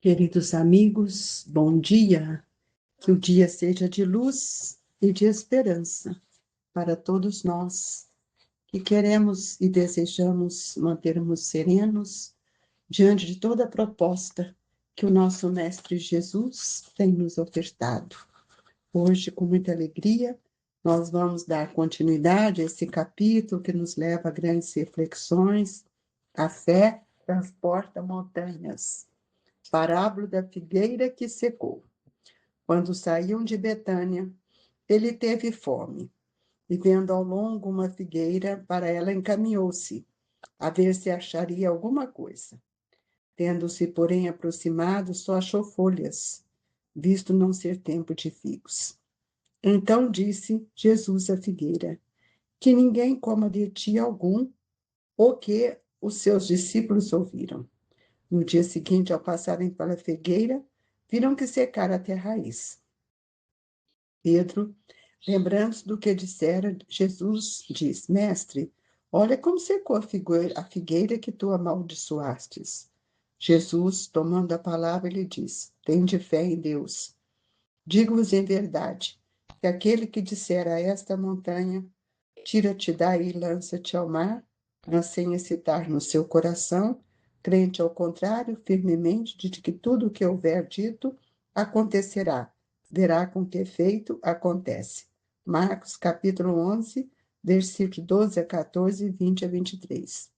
Queridos amigos, bom dia. Que o dia seja de luz e de esperança para todos nós que queremos e desejamos mantermos serenos diante de toda a proposta que o nosso Mestre Jesus tem nos ofertado. Hoje, com muita alegria, nós vamos dar continuidade a esse capítulo que nos leva a grandes reflexões. A fé transporta montanhas. Parábola da figueira que secou. Quando saíam de Betânia, ele teve fome, e vendo ao longo uma figueira, para ela encaminhou-se, a ver se acharia alguma coisa. Tendo-se, porém, aproximado, só achou folhas, visto não ser tempo de figos. Então disse Jesus à figueira: que ninguém coma de ti algum, o que os seus discípulos ouviram. No dia seguinte, ao passarem pela figueira, viram que secara até a raiz. Pedro, lembrando-se do que dissera, Jesus diz: Mestre, olha como secou a figueira que tu amaldiçoastes. Jesus, tomando a palavra, lhe diz: Tende fé em Deus. Digo-vos em verdade, que aquele que disser a esta montanha, tira-te daí e lança-te ao mar, mas sem excitar no seu coração, crente ao contrário, firmemente, de que tudo o que houver dito acontecerá. Verá com que efeito acontece. Marcos, capítulo 11, versículo 12 a 14, 20 a 23.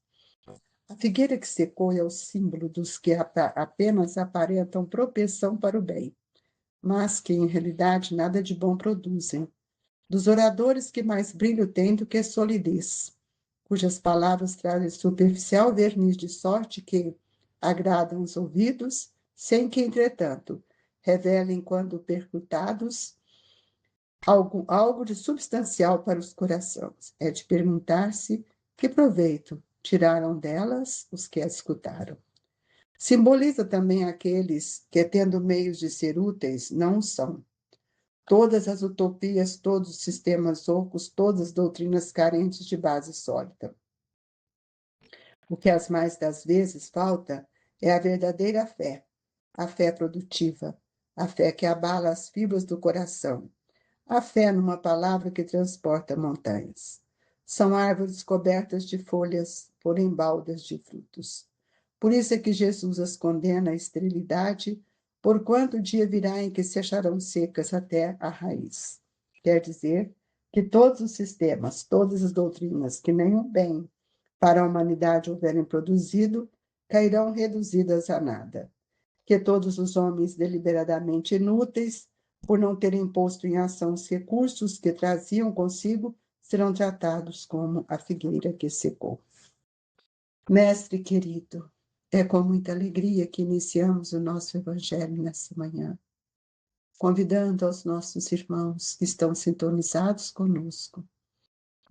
A figueira que secou é o símbolo dos que apenas aparentam propensão para o bem, mas que, em realidade, nada de bom produzem. Dos oradores que mais brilho têm do que solidez, cujas palavras trazem superficial verniz de sorte que agradam os ouvidos, sem que, entretanto, revelem, quando percutados, algo de substancial para os corações. É de perguntar-se que proveito tiraram delas os que a escutaram. Simboliza também aqueles que, tendo meios de ser úteis, não são. Todas as utopias, todos os sistemas ocos, todas as doutrinas carentes de base sólida. O que as mais das vezes falta é a verdadeira fé, a fé produtiva, a fé que abala as fibras do coração, a fé numa palavra que transporta montanhas. São árvores cobertas de folhas, porém baldas de frutos. Por isso é que Jesus as condena à esterilidade, porquanto o dia virá em que se acharão secas até a raiz. Quer dizer que todos os sistemas, todas as doutrinas que nenhum bem para a humanidade houverem produzido, cairão reduzidas a nada. Que todos os homens deliberadamente inúteis, por não terem posto em ação os recursos que traziam consigo, serão tratados como a figueira que secou. Mestre querido, é com muita alegria que iniciamos o nosso Evangelho nessa manhã, convidando aos nossos irmãos que estão sintonizados conosco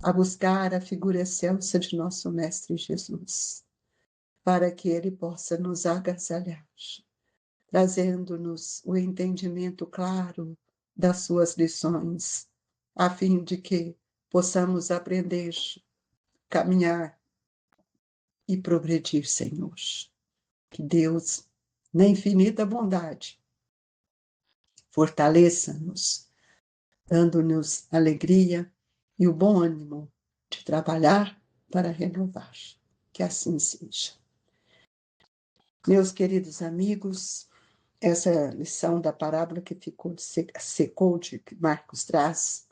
a buscar a figura excelsa de nosso Mestre Jesus, para que ele possa nos agasalhar, trazendo-nos o entendimento claro das suas lições, a fim de que possamos aprender, caminhar e progredir, Senhor. Que Deus, na infinita bondade, fortaleça-nos, dando-nos alegria e o bom ânimo de trabalhar para renovar. Que assim seja. Meus queridos amigos, essa lição da parábola que secou, que Marcos traz,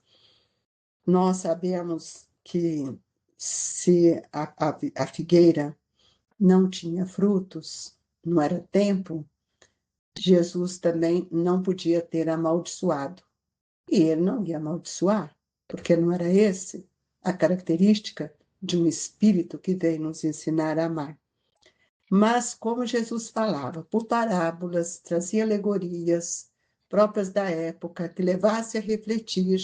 nós sabemos que se a figueira não tinha frutos, não era tempo, Jesus também não podia ter amaldiçoado. E ele não ia amaldiçoar, porque não era esse a característica de um espírito que veio nos ensinar a amar. Mas, como Jesus falava por parábolas, trazia alegorias próprias da época, que levasse a refletir,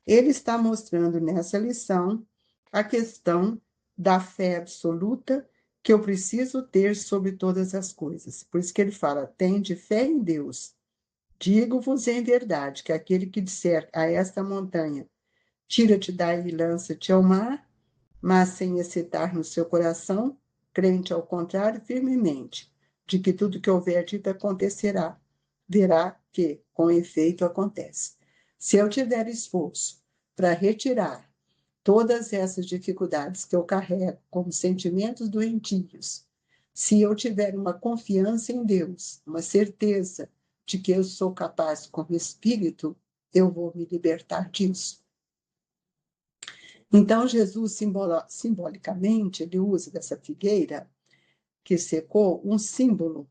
ele está mostrando nessa lição a questão da fé absoluta que eu preciso ter sobre todas as coisas. Por isso que ele fala: tende fé em Deus. Digo-vos em verdade que aquele que disser a esta montanha, tira-te daí e lança-te ao mar, mas sem excitar no seu coração, crente ao contrário, firmemente, de que tudo que houver dito acontecerá, verá que, com efeito, acontece. Se eu tiver esforço para retirar todas essas dificuldades que eu carrego como sentimentos doentios, se eu tiver uma confiança em Deus, uma certeza de que eu sou capaz como espírito, eu vou me libertar disso. Então, Jesus, simbolicamente, ele usa dessa figueira que secou um símbolo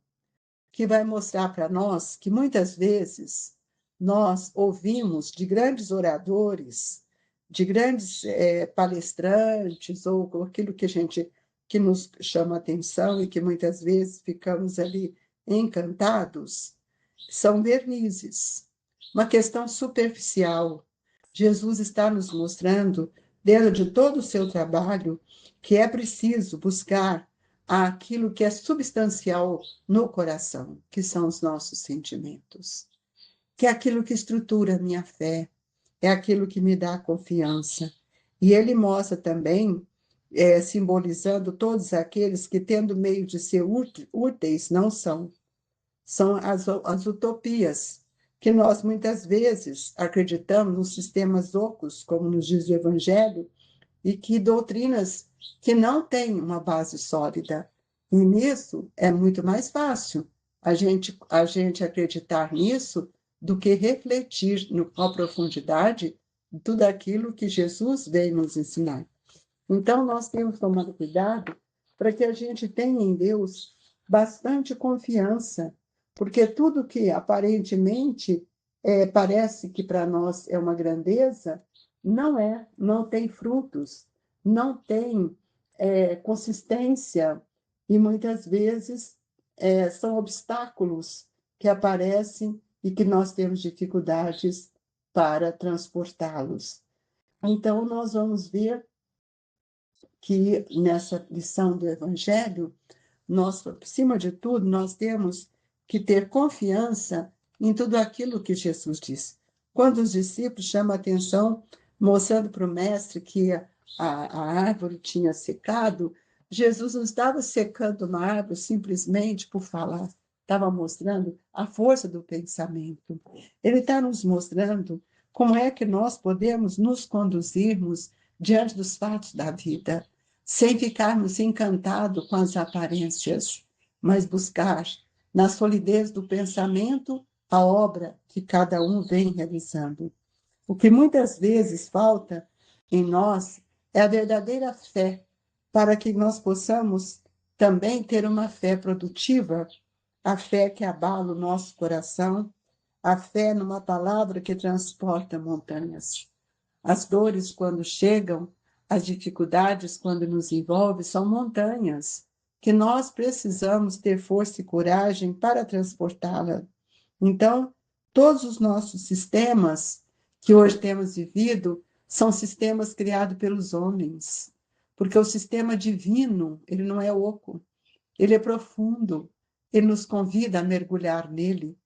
que vai mostrar para nós que muitas vezes nós ouvimos de grandes oradores, de grandes palestrantes, ou aquilo que nos chama atenção e que muitas vezes ficamos ali encantados, são vernizes, uma questão superficial. Jesus está nos mostrando, dentro de todo o seu trabalho, que é preciso buscar aquilo que é substancial no coração, que são os nossos sentimentos, que é aquilo que estrutura a minha fé, é aquilo que me dá confiança. E ele mostra também, simbolizando todos aqueles que, tendo meio de ser úteis, não são. São as utopias, que nós muitas vezes acreditamos nos sistemas ocos, como nos diz o Evangelho, e que doutrinas que não têm uma base sólida. E nisso é muito mais fácil a gente acreditar nisso do que refletir com a profundidade tudo aquilo que Jesus veio nos ensinar. Então, nós temos tomado cuidado para que a gente tenha em Deus bastante confiança, porque tudo que aparentemente parece que para nós é uma grandeza, não é, não tem frutos, não tem consistência, e muitas vezes são obstáculos que aparecem e que nós temos dificuldades para transportá-los. Então, nós vamos ver que nessa lição do Evangelho, nós, acima de tudo, nós temos que ter confiança em tudo aquilo que Jesus disse. Quando os discípulos chamam a atenção, mostrando para o mestre que a árvore tinha secado, Jesus não estava secando uma árvore simplesmente por falar, estava mostrando a força do pensamento. Ele está nos mostrando como é que nós podemos nos conduzirmos diante dos fatos da vida, sem ficarmos encantados com as aparências, mas buscar na solidez do pensamento a obra que cada um vem realizando. O que muitas vezes falta em nós é a verdadeira fé, para que nós possamos também ter uma fé produtiva, a fé que abala o nosso coração, a fé numa palavra que transporta montanhas. As dores, quando chegam, as dificuldades, quando nos envolvem, são montanhas que nós precisamos ter força e coragem para transportá-la. Então, todos os nossos sistemas que hoje temos vivido são sistemas criados pelos homens, porque o sistema divino, ele não é oco, ele é profundo, ele nos convida a mergulhar nele,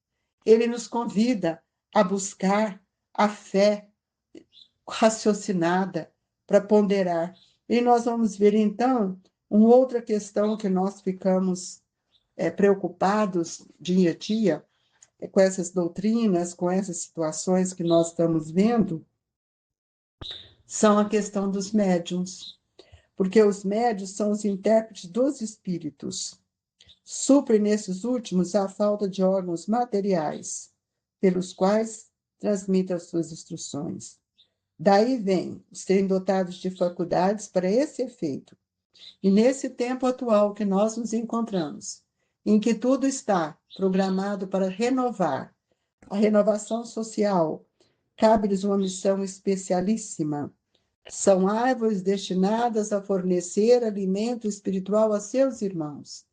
ele nos convida a buscar a fé raciocinada para ponderar. E nós vamos ver, então, uma outra questão que nós ficamos preocupados dia a dia, com essas doutrinas, com essas situações que nós estamos vendo, são a questão dos médiuns, porque os médiuns são os intérpretes dos espíritos. Suprem nesses últimos a falta de órgãos materiais, pelos quais transmitem as suas instruções. Daí vem os serem dotados de faculdades para esse efeito. E nesse tempo atual que nós nos encontramos, em que tudo está programado para renovar, a renovação social, cabe-lhes uma missão especialíssima. São árvores destinadas a fornecer alimento espiritual a seus irmãos.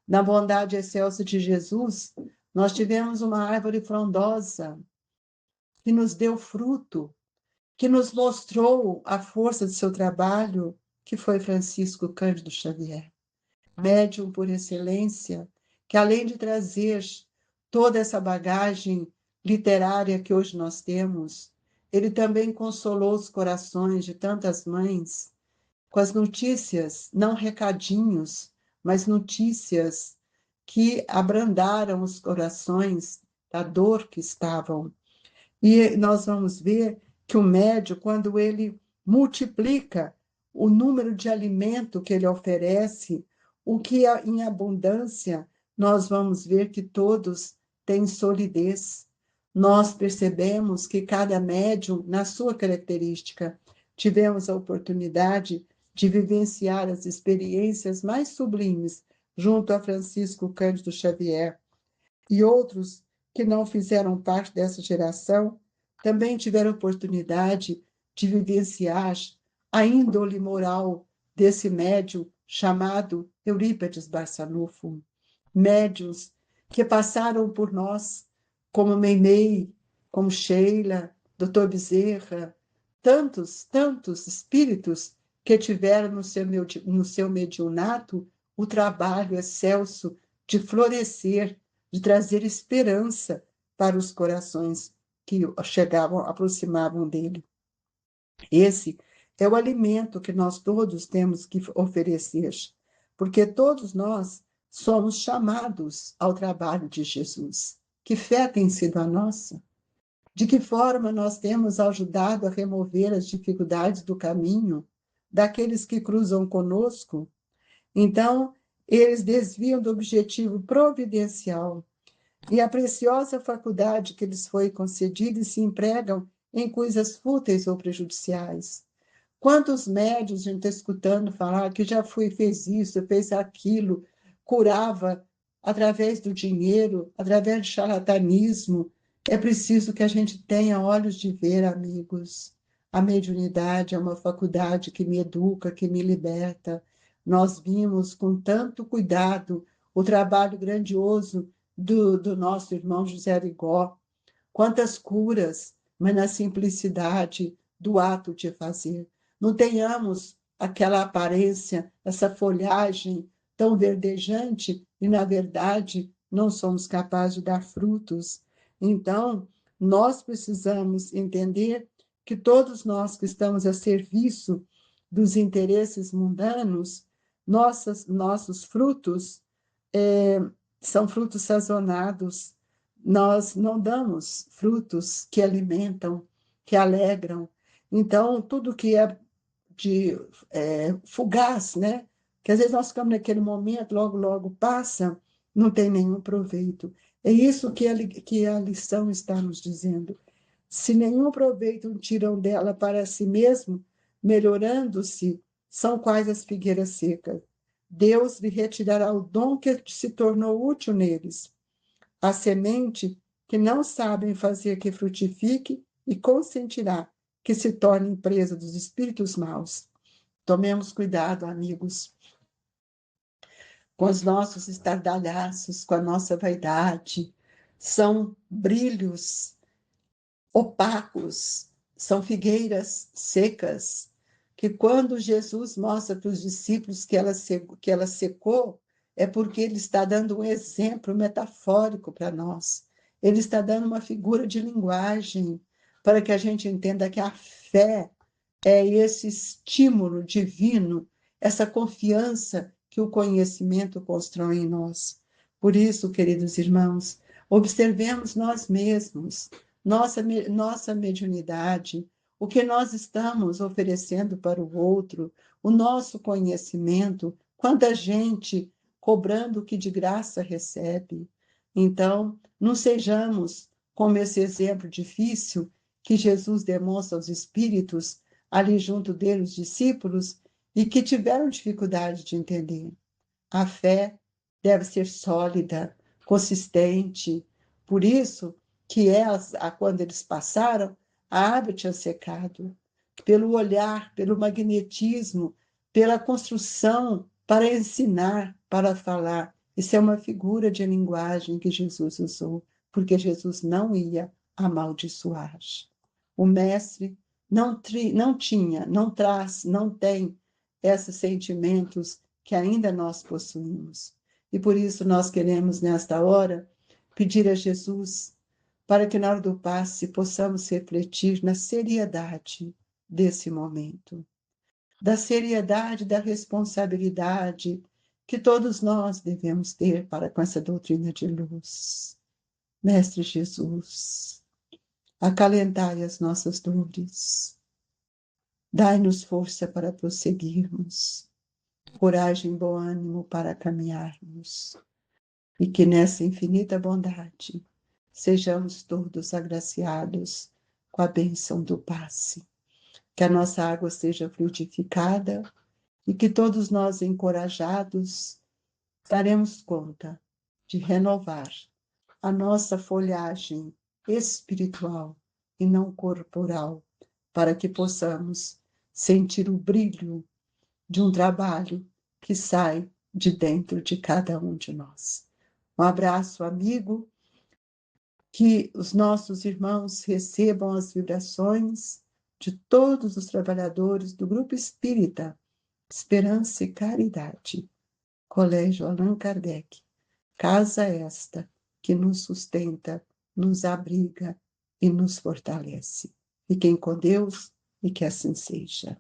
Na bondade excelsa de Jesus, nós tivemos uma árvore frondosa que nos deu fruto, que nos mostrou a força do seu trabalho, que foi Francisco Cândido Xavier, médium por excelência, que além de trazer toda essa bagagem literária que hoje nós temos, ele também consolou os corações de tantas mães com as notícias, não recadinhos, mas notícias que abrandaram os corações da dor que estavam. E nós vamos ver que o médio, quando ele multiplica o número de alimento que ele oferece, o que em abundância, nós vamos ver que todos têm solidez. Nós percebemos que cada médium, na sua característica, tivemos a oportunidade de vivenciar as experiências mais sublimes junto a Francisco Cândido Xavier e outros que não fizeram parte dessa geração também tiveram oportunidade de vivenciar a índole moral desse médium chamado Eurípides Barçanufo. Médiuns que passaram por nós, como Meimei, como Sheila, Dr. Bezerra, tantos espíritos que tiveram no seu mediunato o trabalho excelso de florescer, de trazer esperança para os corações que chegavam, aproximavam dele. Esse é o alimento que nós todos temos que oferecer, porque todos nós somos chamados ao trabalho de Jesus. Que fé tem sido a nossa? De que forma nós temos ajudado a remover as dificuldades do caminho daqueles que cruzam conosco? Então, eles desviam do objetivo providencial e a preciosa faculdade que lhes foi concedida e se empregam em coisas fúteis ou prejudiciais. Quantos médios a gente está escutando falar que já fez isso, fez aquilo, curava através do dinheiro, através de charlatanismo. É preciso que a gente tenha olhos de ver, amigos. A mediunidade é uma faculdade que me educa, que me liberta. Nós vimos com tanto cuidado o trabalho grandioso do nosso irmão José Arigó. Quantas curas, mas na simplicidade do ato de fazer. Não tenhamos aquela aparência, essa folhagem tão verdejante e, na verdade, não somos capazes de dar frutos. Então, nós precisamos entender que todos nós que estamos a serviço dos interesses mundanos, nossos frutos são frutos sazonados. Nós não damos frutos que alimentam, que alegram. Então, tudo que é fugaz, né? Que às vezes nós ficamos naquele momento, logo passa, não tem nenhum proveito. É isso que a lição está nos dizendo. Se nenhum proveito tiram dela para si mesmo, melhorando-se, são quais as figueiras secas. Deus lhe retirará o dom que se tornou útil neles, a semente que não sabem fazer que frutifique e consentirá que se torne presa dos espíritos maus. Tomemos cuidado, amigos, com os nossos estardalhaços, com a nossa vaidade. São brilhos opacos, são figueiras secas, que quando Jesus mostra para os discípulos que ela secou, é porque ele está dando um exemplo metafórico para nós. Ele está dando uma figura de linguagem para que a gente entenda que a fé é esse estímulo divino, essa confiança que o conhecimento constrói em nós. Por isso, queridos irmãos, observemos nós mesmos, nossa mediunidade, o que nós estamos oferecendo para o outro, o nosso conhecimento, quanta gente cobrando o que de graça recebe. Então, não sejamos como esse exemplo difícil que Jesus demonstra aos espíritos, ali junto dele, os discípulos, e que tiveram dificuldade de entender. A fé deve ser sólida, consistente. Por isso que quando eles passaram, a água tinha secado. Pelo olhar, pelo magnetismo, pela construção para ensinar, para falar. Isso é uma figura de linguagem que Jesus usou, porque Jesus não ia amaldiçoar. O mestre não tinha, não traz, não tem esses sentimentos que ainda nós possuímos. E por isso nós queremos, nesta hora, pedir a Jesus para que na hora do passe possamos refletir na seriedade desse momento, da seriedade, da responsabilidade que todos nós devemos ter para com essa doutrina de luz. Mestre Jesus, acalentai as nossas dores, dai-nos força para prosseguirmos, coragem e bom ânimo para caminharmos, e que nessa infinita bondade sejamos todos agraciados com a bênção do passe, que a nossa água seja fluidificada e que todos nós, encorajados, daremos conta de renovar a nossa folhagem espiritual e não corporal, para que possamos sentir o brilho de um trabalho que sai de dentro de cada um de nós. Um abraço, amigo, que os nossos irmãos recebam as vibrações de todos os trabalhadores do Grupo Espírita Esperança e Caridade, Colégio Allan Kardec, casa esta que nos sustenta, nos abriga e nos fortalece. Fiquem com Deus e que assim seja.